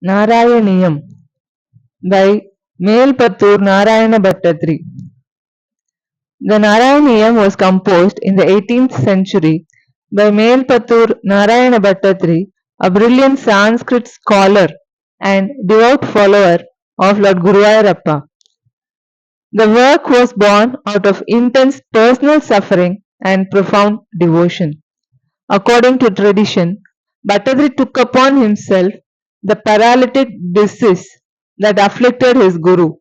Narayaneeyam by Melpathur Narayana Battathiri. The Narayaneeyam was composed in the 18th century by Melpathur Narayana Battathiri, a brilliant Sanskrit scholar and devout follower of Lord Guruvayurappan. The work was born out of intense personal suffering and profound devotion. According to tradition, Battathiri took upon himself the paralytic disease that afflicted his guru.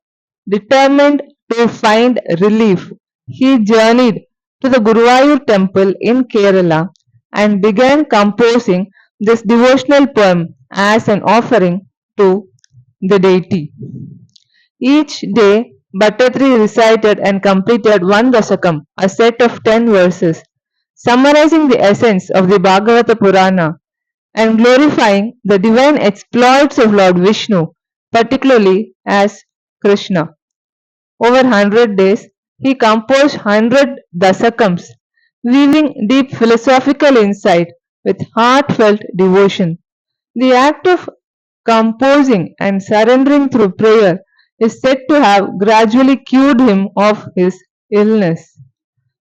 Determined to find relief, he journeyed to the Guruvayur temple in Kerala and began composing this devotional poem as an offering to the deity. Each day, Battathiri recited and completed one dasakam, a set of 10 verses, summarizing the essence of the Bhagavata Purana and glorifying the divine exploits of Lord Vishnu, particularly as Krishna. Over 100 days, he composed 100 dasakams, weaving deep philosophical insight with heartfelt devotion. The act of composing and surrendering through prayer is said to have gradually cured him of his illness.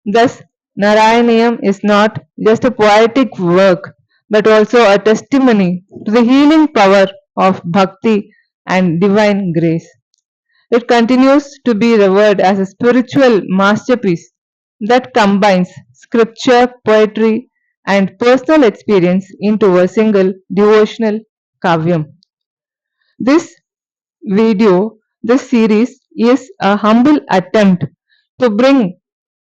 Thus, Narayaneeyam is not just a poetic work but also a testimony to the healing power of bhakti and divine grace. It continues to be revered as a spiritual masterpiece that combines scripture, poetry, and personal experience into a single devotional kavyam. This this series is a humble attempt to bring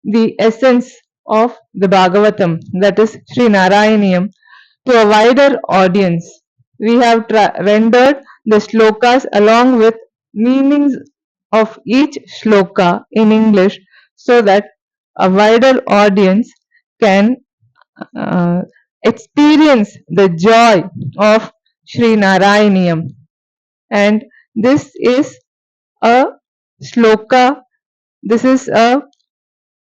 the essence of the Bhagavatam, that is Sri Narayaneeyam, to a wider audience. We have rendered the slokas along with meanings of each shloka in English so that a wider audience can uh, experience the joy of Sri Narayaneeyam. And this is a sloka, this is a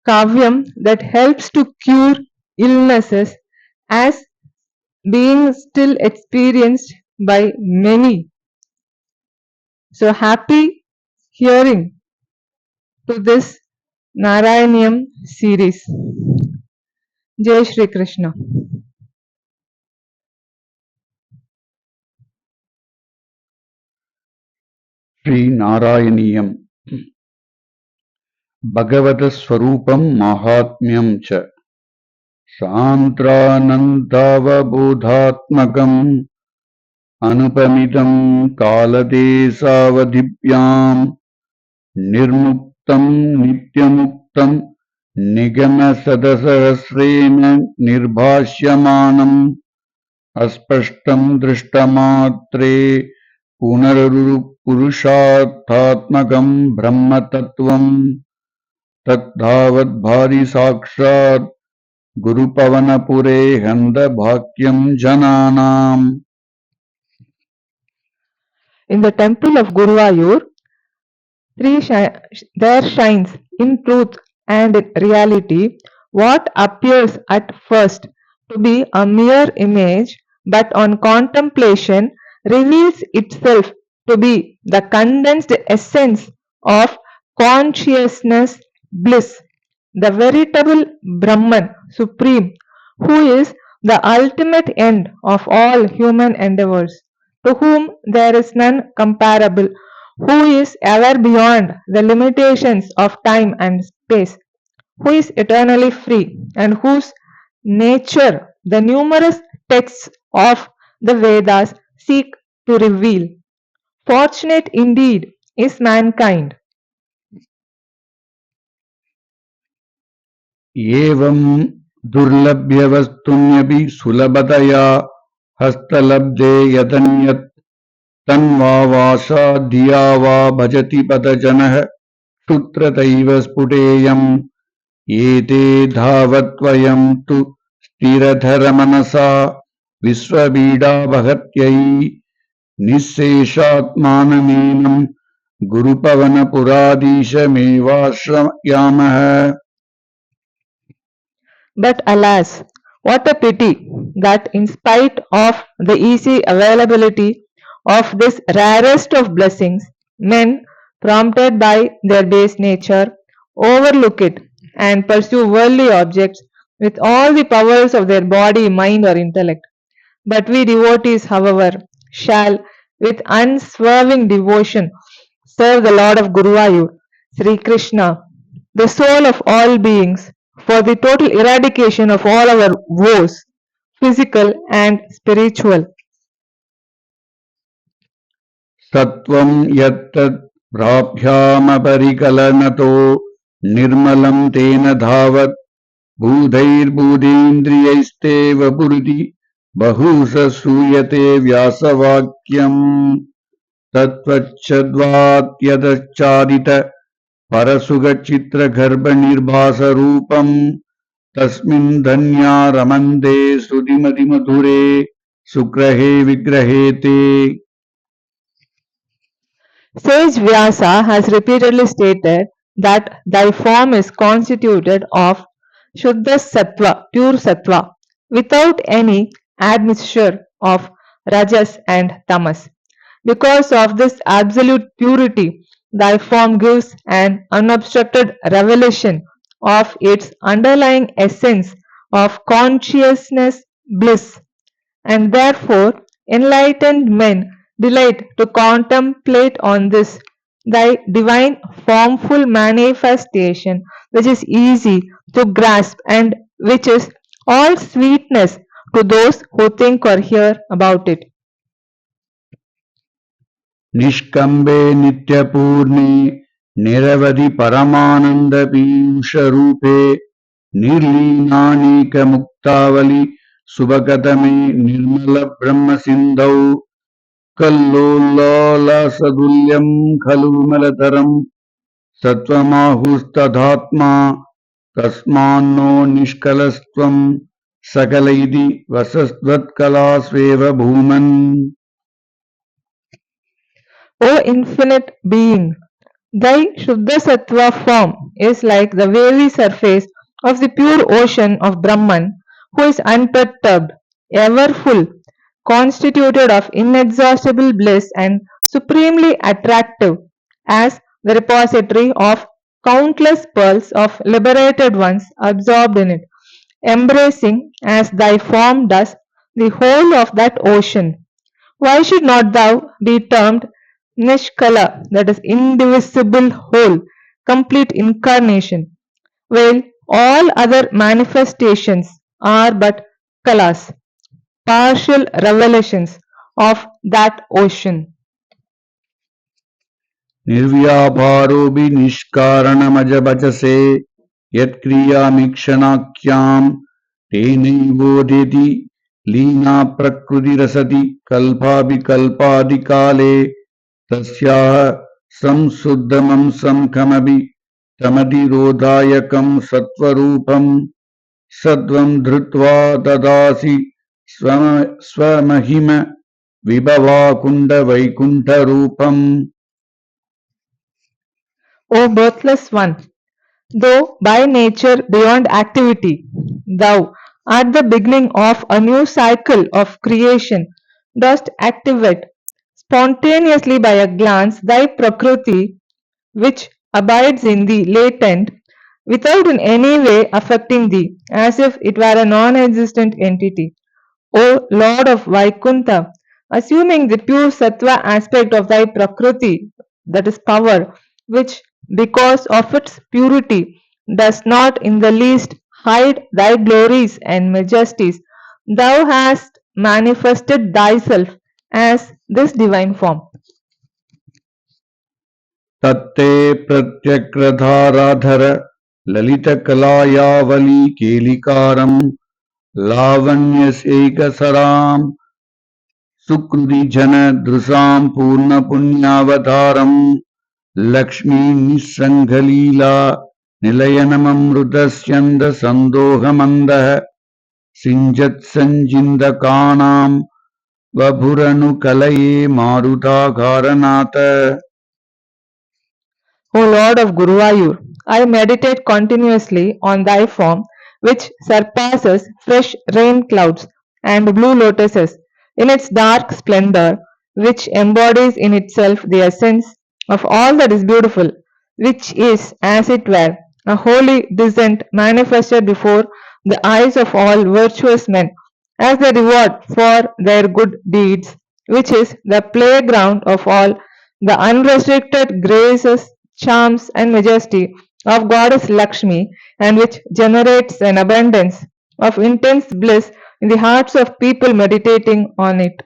kavyam that helps to cure illnesses as being still experienced by many. So happy hearing to this Narayaneeyam series. Jai Shri Krishna. Sri Narayaneeyam Bhagavata Swarupam Mahatmyam Cha Santranantavabodhatmakam Anupamidam Kaladesavadhipyam Nirmuktam Nityamuktam Nigama Sadasahasrena Nirbhashyamanam Aspashtam Drishtamatre Punarurupurushathatmakam Brahmatattvam Tadhavat Bhari Sakshat Guru Pavanapure Handa Bhakyam Jananam. In the temple of Guruvayur, there shines in truth and reality what appears at first to be a mere image, but on contemplation reveals itself to be the condensed essence of consciousness bliss, the veritable Brahman Supreme, who is the ultimate end of all human endeavors, to whom there is none comparable, who is ever beyond the limitations of time and space, who is eternally free, and whose nature the numerous texts of the Vedas seek to reveal. Fortunate indeed is mankind. Evam Durlabhyavastunyabi Sulabhataya Hastalabde Yadanyat Tanva Vasa Dhyava Bhajati Padajanah Shutrataiva Sputeyam Ete Dhavatvayam Tu Stiradharamanasa Visvabhida Bhagatyai Nisseshatmanamenam Gurupavana Puradisha Mevashramayamaha. But alas, what a pity that in spite of the easy availability of this rarest of blessings, men, prompted by their base nature, overlook it and pursue worldly objects with all the powers of their body, mind, or intellect. But we devotees, however, shall with unswerving devotion serve the Lord of Guruvayur, Sri Krishna, the soul of all beings, for the total eradication of all our woes, physical and spiritual. सत्वं यत्तत् प्राप्यामपरिकलनतो निर्मलं तेन धावत् भूतैर्भूतेन्द्रियैस्तेव पुरुति बहुश श्रूयते व्यासवाक्यम् तत्त्वच्छद्वात्यदच्चादित परसुगचित्रगर्भनिर्भासरूपम् तस्मिन् धन्या रमन्ते श्रुतिमतिमधुरे सुग्रहे विग्रहे ते. Sage Vyasa has repeatedly stated that thy form is constituted of Shuddha Sattva, pure Sattva, without any admixture of Rajas and Tamas. Because of this absolute purity, thy form gives an unobstructed revelation of its underlying essence of consciousness bliss, and therefore enlightened men delight to contemplate on this thy divine formful manifestation, which is easy to grasp and which is all sweetness to those who think or hear about it. निष्कम्बे नित्यपूर्णे निरवधि परमानंद पीयूष रूपे निर्लीनानीकमुक्तावली सुभगतमे निर्मल ब्रह्म सिंधौ कल्लोलासदुल्यं खलु विमलतरं सत्त्वमाहुस्तथात्मा तस्मान्नो निष्कलस्त्वं सकल इति वसस्त्वत्कलास्वेव भूमन्. O infinite being, thy Shuddha Sattva form is like the wavy surface of the pure ocean of Brahman, who is unperturbed, ever full, constituted of inexhaustible bliss and supremely attractive, as the repository of countless pearls of liberated ones absorbed in it, embracing as thy form does the whole of that ocean. Why should not thou be termed Nishkala, that is indivisible whole, complete incarnation, while all other manifestations are but kalas, partial revelations of that ocean. निर्व्यापारोऽपि निष्कारणमजभजसे यत्क्रियामीक्षणाख्याम् तेनैवोदेति Leena प्रकृतिरसति कल्पाभिकल्पादिकाले तस्याः संशुद्धमंसं कमपि तमधिरोधायकं सत्त्वरूपं सत्त्वं धृत्वा ददासि स्वमहिम विभवाकुण्डवैकुण्ठरूपम्. O birthless one, though by nature beyond activity, thou, at the beginning of a new cycle of creation, dost activate spontaneously by a glance thy Prakriti, which abides in thee latent, without in any way affecting thee, as if it were a non-existent entity. O Lord of Vaikuntha, assuming the pure sattva aspect of thy Prakriti, that is power, which because of its purity does not in the least hide thy glories and majesties, thou hast manifested thyself as this divine form. तत्ते प्रत्यग्रधाराधर ललितकलायावली केलिकारम् लावण्यसेकसराम् सुकृतिजनदृशाम् पूर्णपुण्यावतारम् लक्ष्मीनिस्सङ्गलीला निलयनममृतस्यन्दसन्दोहमन्दः सिञ्जत्सञ्जिन्दकानाम् वभुरनुकलये मारुताकारनाथ. O Lord of Guruvayur, I meditate continuously on thy form, which surpasses fresh rain clouds and blue lotuses in its dark splendor, which embodies in itself the essence of all that is beautiful, which is, as it were, a holy descent manifested before the eyes of all virtuous men as the reward for their good deeds, which is the playground of all the unrestricted graces, charms, and majesty of Goddess Lakshmi, and which generates an abundance of intense bliss in the hearts of people meditating on it.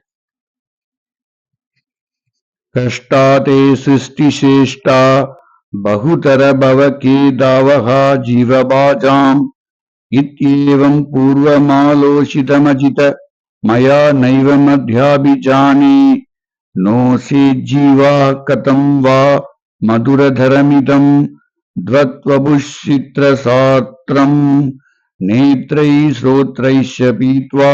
कष्टा ते सृष्टिश्रेष्ठा बहुतर भवकेदावः जीवभाजाम् इत्येवं पूर्वमालोचितमजित मया नैव मध्याभिजाने no सेज्जीवा कथं वा मधुरधरमिदं द्वत्वभुश्चित्रसात्रम् नेत्रैः श्रोत्रैश्च पीत्वा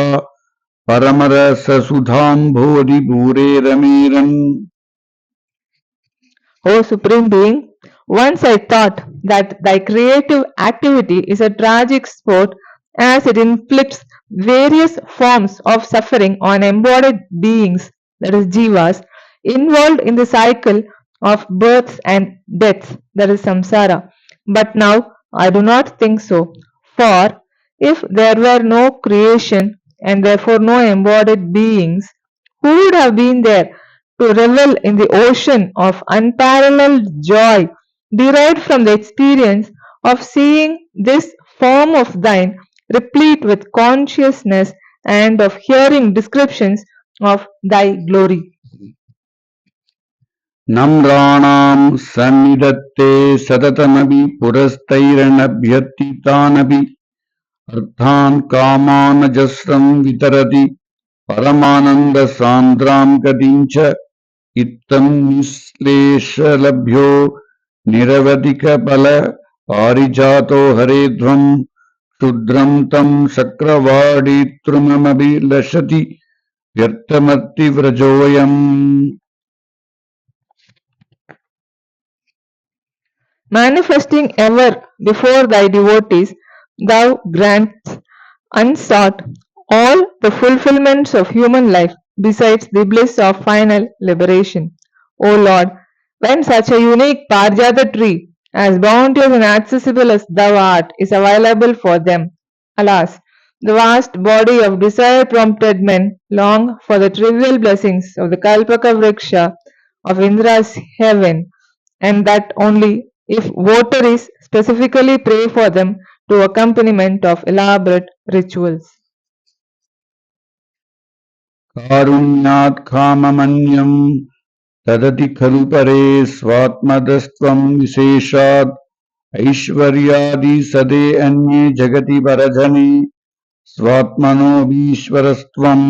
परमरससुधाम्भोधिभूरेरमेरन्. O Supreme Being, once I thought that thy creative activity is a tragic sport as it inflicts various forms of suffering on embodied beings, that is, jivas, involved in the cycle of births and deaths, that is, samsara. But now I do not think so. For if there were no creation and therefore no embodied beings, who would have been there to revel in the ocean of unparalleled joy derived from the experience of seeing this form of thine replete with consciousness and of hearing descriptions of thy glory? नम्राणां सन्निधत्ते सततमपि पुरस्तैरनभ्यर्थितानपि अर्थान् कामानजस्रं वितरति परमानन्दसान्द्रां गतिं च इत्थं निःश्लेषलभ्यो निरवधिकबल पारिजातो हरेध्वं क्षुद्रं तं चक्रवाडितृममभिलषति व्यर्थमतिव्रजोऽयम्. Manifesting ever before thy devotees, thou grantest unsought all the fulfillments of human life besides the bliss of final liberation. O Lord, when such a unique Parijata tree, as bounteous and accessible as thou art, is available for them, alas, the vast body of desire-prompted men long for the trivial blessings of the Kalpaka Vriksha of Indra's heaven, and that only if votaries specifically pray for them to accompaniment of elaborate rituals. कारुण्यात् काममन्यम् तदति खलु परे स्वात्मदस्त्वं विशेषात् ऐश्वर्यादिसदे अन्ये जगति परजने स्वात्मनोऽभीश्वरस्त्वम्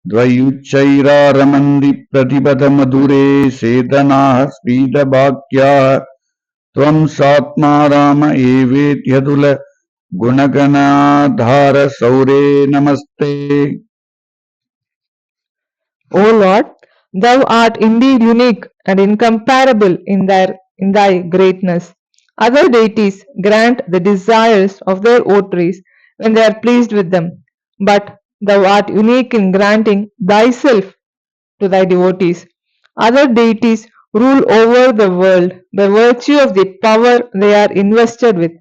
द्वयुच्चैरारमन्ति प्रतिपदमधुरे सेदनाः स्फीतवाक्याः त्वं सात्मा राम एवेत्यतुल गुणगणाधार सौरे नमस्ते. O Lord, thou art indeed unique and incomparable in thy greatness. Other deities grant the desires of their votaries when they are pleased with them, but thou art unique in granting thyself to thy devotees. Other deities rule over the world by virtue of the power they are invested with,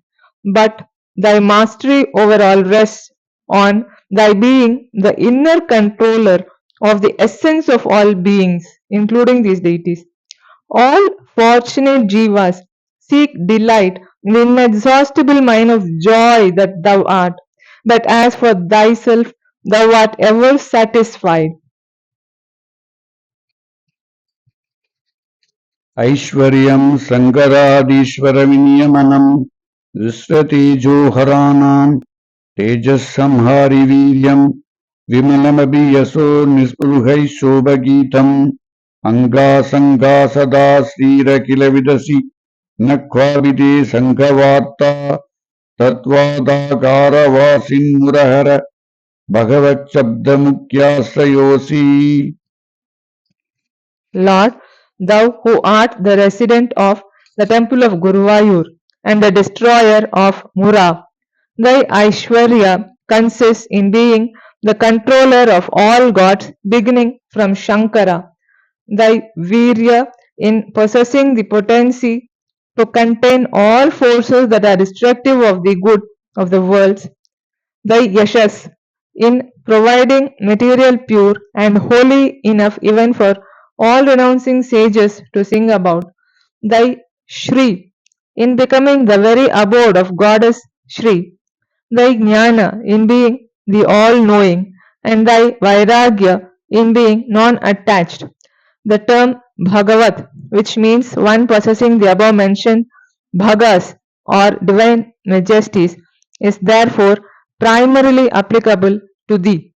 but thy mastery over all rests on thy being the inner controller of the essence of all beings, including these deities. All fortunate jivas seek delight in the inexhaustible mine of joy that thou art, but as for thyself, thou art ever satisfied. ऐश्वर्यं सङ्गरादीश्वरविनियमनं दृष्टतेजोहराणां तेजःसंहारि वीर्यं विमलमपि यशो निःस्पृहैः शोभगीतम् अङ्गासङ्गा सदा श्रीरखिलविदसि न क्वापि ते सङ्घवार्ता तत्त्वादाकारवासिन्मुरहर भगवच्छब्दमुख्याश्रयोऽसि. Lord, thou who art the resident of the temple of Guruvayur and the destroyer of Mura, thy Aishwarya consists in being the controller of all gods, beginning from Shankara, thy virya in possessing the potency to contain all forces that are destructive of the good of the worlds, thy yashas in providing material pure and holy enough even for all renouncing sages to sing about, thy Shri in becoming the very abode of goddess Shri, thy Jnana in being the all-knowing, and thy Vairagya in being non-attached. The term Bhagavat, which means one possessing the above mentioned Bhagas or divine majesties, is therefore primarily applicable to thee.